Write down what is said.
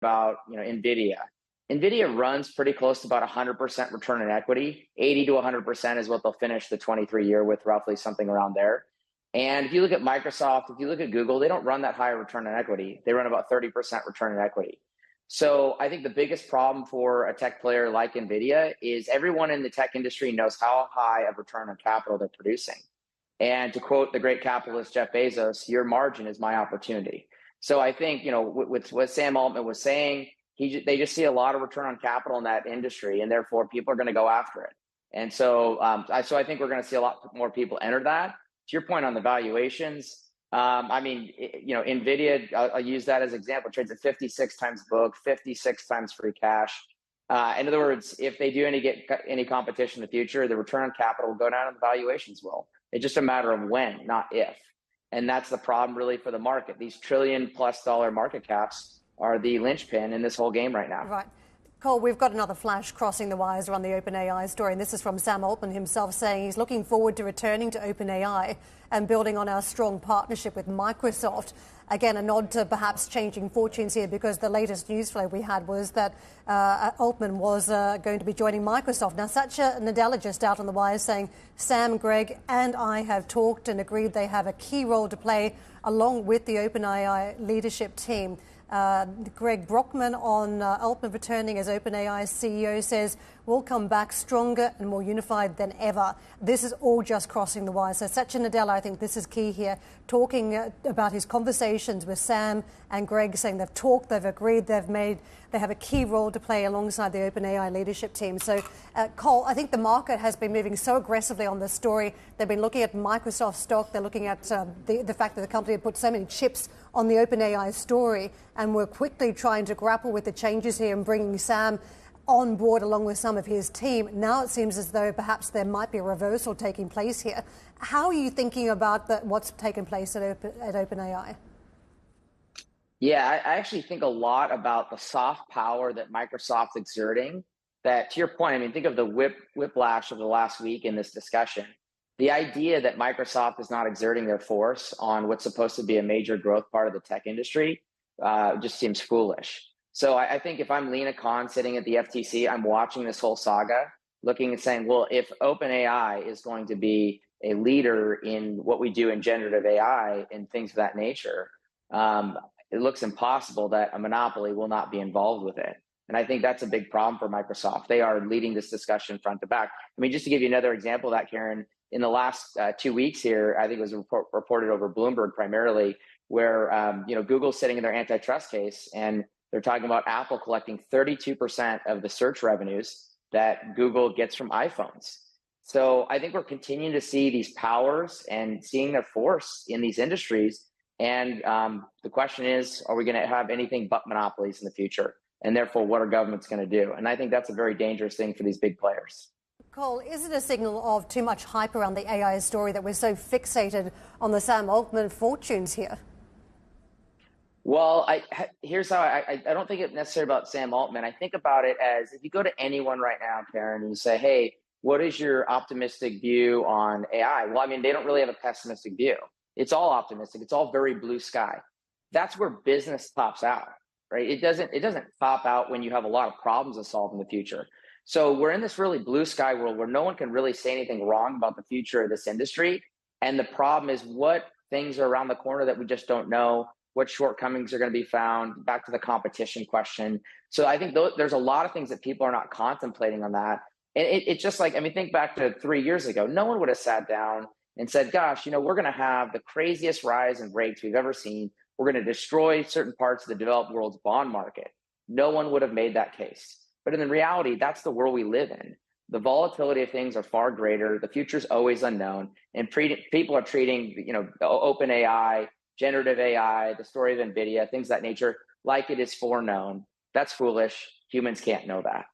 about, Nvidia. Nvidia runs pretty close to about 100% return on equity. 80 to 100% is what they'll finish the 23 year with, roughly something around there. And if you look at Microsoft, if you look at Google, they don't run that high return on equity. They run about 30% return on equity. So I think the biggest problem for a tech player like Nvidia is everyone in the tech industry knows how high of return on capital they're producing. And to quote the great capitalist Jeff Bezos, your margin is my opportunity. So I think, with what Sam Altman was saying, they just see a lot of return on capital in that industry, and therefore people are going to go after it. And so, I think we're going to see a lot more people enter that. To your point on the valuations, Nvidia, I'll use that as an example, trades at 56 times book, 56 times free cash. In other words, if they do get any competition in the future, the return on capital will go down and the valuations will. It's just a matter of when, not if. And that's the problem really for the market. These $1 trillion+ market caps are the linchpin in this whole game right now. Right. Cole, we've got another flash crossing the wires around the OpenAI story, and this is from Sam Altman himself saying he's looking forward to returning to OpenAI and building on our strong partnership with Microsoft. Again, a nod to perhaps changing fortunes here, because the latest news flow we had was that Altman was going to be joining Microsoft. Now, Satya Nadella just out on the wire saying, Sam, Greg and I have talked and agreed they have a key role to play along with the OpenAI leadership team. Greg Brockman on Altman returning as OpenAI's CEO says, we'll come back stronger and more unified than ever. This is all just crossing the wire. So Satya Nadella, I think this is key here, talking about his conversations with Sam and Greg, saying they've talked, they've agreed, they have a key role to play alongside the OpenAI leadership team. So, Cole, I think the market has been moving so aggressively on this story. They've been looking at Microsoft stock. They're looking at the fact that the company had put so many chips on the OpenAI story, and we're quickly trying to grapple with the changes here and bringing Sam on board along with some of his team. Now it seems as though perhaps there might be a reversal taking place here. How are you thinking about what's taken place at OpenAI? Yeah, I actually think a lot about the soft power that Microsoft's exerting. That, to your point, think of the whiplash of the last week in this discussion. The idea that Microsoft is not exerting their force on what's supposed to be a major growth part of the tech industry just seems foolish. So I think if I'm Lena Khan sitting at the FTC, I'm watching this whole saga, looking and saying, well, if OpenAI is going to be a leader in what we do in generative AI and things of that nature, it looks impossible that a monopoly will not be involved with it. And I think that's a big problem for Microsoft. They are leading this discussion front to back. Just to give you another example of that, Karen, in the last 2 weeks here, I think it was reported over Bloomberg primarily, where Google's sitting in their antitrust case, and they're talking about Apple collecting 32% of the search revenues that Google gets from iPhones. So I think we're continuing to see these powers and seeing their force in these industries. And the question is, are we going to have anything but monopolies in the future? And therefore, what are governments going to do? And I think that's a very dangerous thing for these big players. Cole, is it a signal of too much hype around the AI story that we're so fixated on the Sam Altman fortunes here? Well, here's how I don't think it's necessarily about Sam Altman. I think about it as, if you go to anyone right now, Karen, and you say, hey, what is your optimistic view on AI? Well, they don't really have a pessimistic view. It's all optimistic. It's all very blue sky. That's where business tops out, right? It doesn't top out when you have a lot of problems to solve in the future. So we're in this really blue sky world where no one can really say anything wrong about the future of this industry. And the problem is what things are around the corner that we just don't know, what shortcomings are going to be found, back to the competition question. So I think there's a lot of things that people are not contemplating on that. And it's just like, think back to 3 years ago. No one would have sat down and said, gosh, we're going to have the craziest rise in rates we've ever seen. We're going to destroy certain parts of the developed world's bond market. No one would have made that case. But in reality, that's the world we live in. The volatility of things are far greater. The future's always unknown. And people are treating, OpenAI, generative AI, the story of Nvidia, things of that nature, like it is foreknown. That's foolish. Humans can't know that.